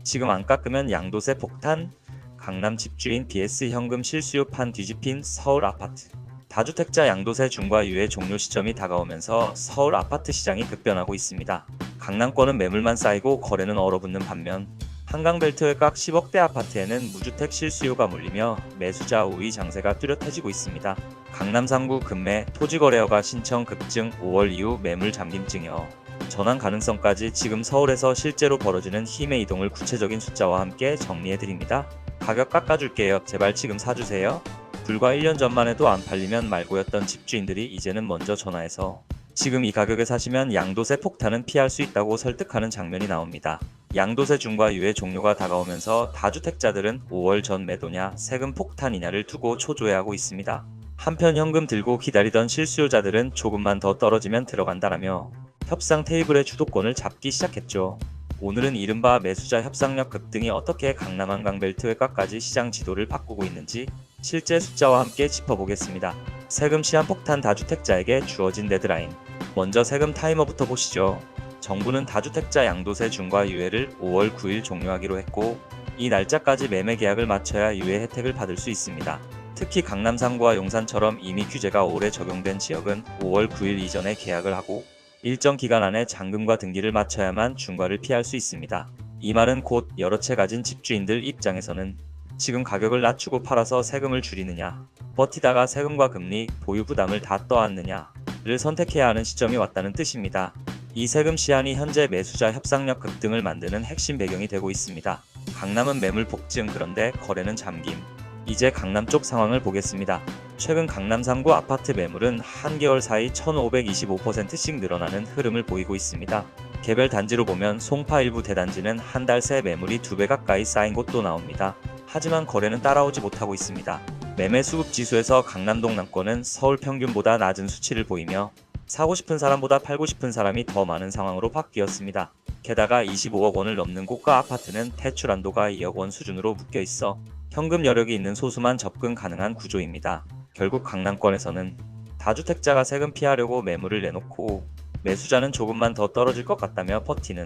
지금 안 깎으면 양도세 폭탄? 강남 집주인 vs 현금 실수요 판 뒤집힌 서울 아파트. 다주택자 양도세 중과 유예 종료 시점이 다가오면서 서울 아파트 시장이 급변하고 있습니다. 강남권은 매물만 쌓이고 거래는 얼어붙는 반면 한강벨트의 각 10억대 아파트에는 무주택 실수요가 몰리며 매수자 우위 장세가 뚜렷해지고 있습니다. 강남 3구 급매 토지거래허가 신청 급증 5월 이후 매물 잠김증이요. 전환 가능성까지 지금 서울에서 실제로 벌어지는 힘의 이동을 구체적인 숫자와 함께 정리해드립니다. 가격 깎아줄게요. 제발 지금 사주세요. 불과 1년 전만 해도 안 팔리면 말고였던 집주인들이 이제는 먼저 전화해서 지금 이 가격에 사시면 양도세 폭탄은 피할 수 있다고 설득하는 장면이 나옵니다. 양도세 중과 유예 종료가 다가오면서 다주택자들은 5월 전 매도냐 세금 폭탄이냐를 두고 초조해하고 있습니다. 한편 현금 들고 기다리던 실수요자들은 조금만 더 떨어지면 들어간다라며 협상 테이블의 주도권을 잡기 시작했죠. 오늘은 이른바 매수자 협상력 급등이 어떻게 강남 한강벨트 외곽까지 시장 지도를 바꾸고 있는지 실제 숫자와 함께 짚어보겠습니다. 세금 시한폭탄 다주택자에게 주어진 데드라인. 먼저 세금 타이머부터 보시죠. 정부는 다주택자 양도세 중과 유예를 5월 9일 종료하기로 했고 이 날짜까지 매매 계약을 마쳐야 유예 혜택을 받을 수 있습니다. 특히 강남 3구와 용산처럼 이미 규제가 오래 적용된 지역은 5월 9일 이전에 계약을 하고 일정 기간 안에 잔금과 등기를 마쳐야만 중과를 피할 수 있습니다. 이 말은 곧 여러 채 가진 집주인들 입장에서는 지금 가격을 낮추고 팔아서 세금을 줄이느냐, 버티다가 세금과 금리, 보유 부담을 다 떠안느냐를 선택해야 하는 시점이 왔다는 뜻입니다. 이 세금 시한이 현재 매수자 협상력 급등을 만드는 핵심 배경이 되고 있습니다. 강남은 매물 폭증 그런데 거래는 잠김. 이제 강남 쪽 상황을 보겠습니다. 최근 강남 3구 아파트 매물은 한개월 사이 1525%씩 늘어나는 흐름을 보이고 있습니다. 개별 단지로 보면 송파 일부 대단지는 한 달 새 매물이 2배 가까이 쌓인 곳도 나옵니다. 하지만 거래는 따라오지 못하고 있습니다. 매매 수급 지수에서 강남동 남권은 서울 평균보다 낮은 수치를 보이며 사고 싶은 사람보다 팔고 싶은 사람이 더 많은 상황으로 바뀌었습니다. 게다가 25억 원을 넘는 고가 아파트는 대출 한도가 2억 원 수준으로 묶여 있어 현금 여력이 있는 소수만 접근 가능한 구조입니다. 결국 강남권에서는 다주택자가 세금 피하려고 매물을 내놓고 매수자는 조금만 더 떨어질 것 같다며 버티는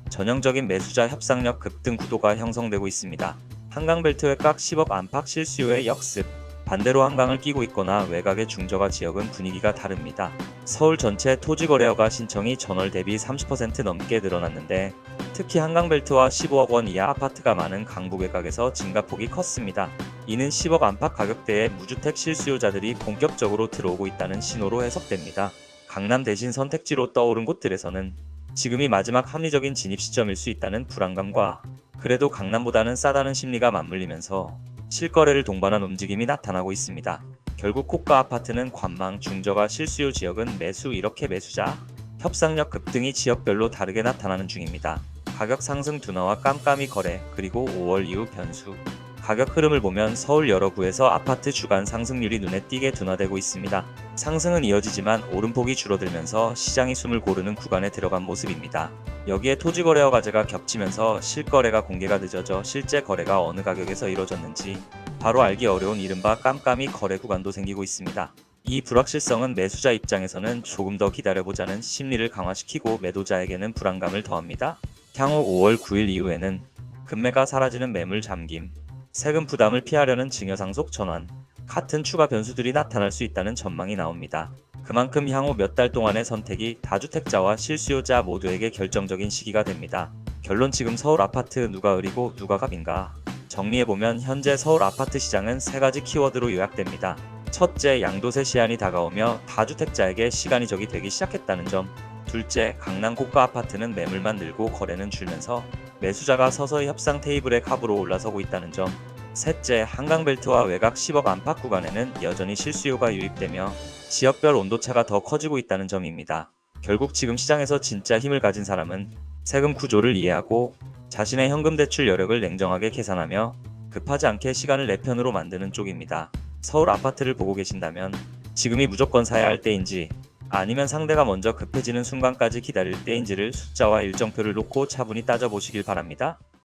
전형적인 매수자 협상력 급등 구도가 형성되고 있습니다. 한강벨트 외곽 10억 안팎 실수요의 역습. 반대로 한강을 끼고 있거나 외곽의 중저가 지역은 분위기가 다릅니다. 서울 전체 토지거래허가 신청이 전월 대비 30% 넘게 늘어났는데 특히 한강벨트와 15억 원 이하 아파트가 많은 강북 외곽에서 증가폭이 컸습니다. 이는 10억 안팎 가격대의 무주택 실수요자들이 본격적으로 들어오고 있다는 신호로 해석됩니다. 강남 대신 선택지로 떠오른 곳들에서는 지금이 마지막 합리적인 진입 시점일 수 있다는 불안감과 그래도 강남보다는 싸다는 심리가 맞물리면서 실거래를 동반한 움직임이 나타나고 있습니다. 결국 고가 아파트는 관망, 중저가 실수요 지역은 매수 이렇게 매수자 협상력 급등이 지역별로 다르게 나타나는 중입니다. 가격 상승 둔화와 깜깜이 거래 그리고 5월 이후 변수. 가격 흐름을 보면 서울 여러 구에서 아파트 주간 상승률이 눈에 띄게 둔화되고 있습니다. 상승은 이어지지만 오름폭이 줄어들면서 시장이 숨을 고르는 구간에 들어간 모습입니다. 여기에 토지거래허 과제가 겹치면서 실거래가 공개가 늦어져 실제 거래가 어느 가격에서 이뤄졌는지 바로 알기 어려운 이른바 깜깜이 거래 구간도 생기고 있습니다. 이 불확실성은 매수자 입장에서는 조금 더 기다려보자는 심리를 강화시키고 매도자에게는 불안감을 더합니다. 향후 5월 9일 이후에는 급매가 사라지는 매물 잠김, 세금 부담을 피하려는 증여상속 전환 같은 추가 변수들이 나타날 수 있다는 전망이 나옵니다. 그만큼 향후 몇 달 동안의 선택이 다주택자와 실수요자 모두에게 결정적인 시기가 됩니다. 결론 지금 서울 아파트 누가 을이고 누가 갑인가? 정리해보면 현재 서울 아파트 시장은 세 가지 키워드로 요약됩니다. 첫째, 양도세 시한이 다가오며 다주택자에게 시간이 적이 되기 시작했다는 점. 둘째, 강남 고가 아파트는 매물만 늘고 거래는 줄면서 매수자가 서서히 협상 테이블의 갑으로 올라서고 있다는 점. 셋째, 한강벨트와 외곽 10억 안팎 구간에는 여전히 실수요가 유입되며 지역별 온도차가 더 커지고 있다는 점입니다. 결국 지금 시장에서 진짜 힘을 가진 사람은 세금 구조를 이해하고 자신의 현금 대출 여력을 냉정하게 계산하며 급하지 않게 시간을 내 편으로 만드는 쪽입니다. 서울 아파트를 보고 계신다면 지금이 무조건 사야 할 때인지 아니면 상대가 먼저 급해지는 순간까지 기다릴 때인지를 숫자와 일정표를 놓고 차분히 따져보시길 바랍니다.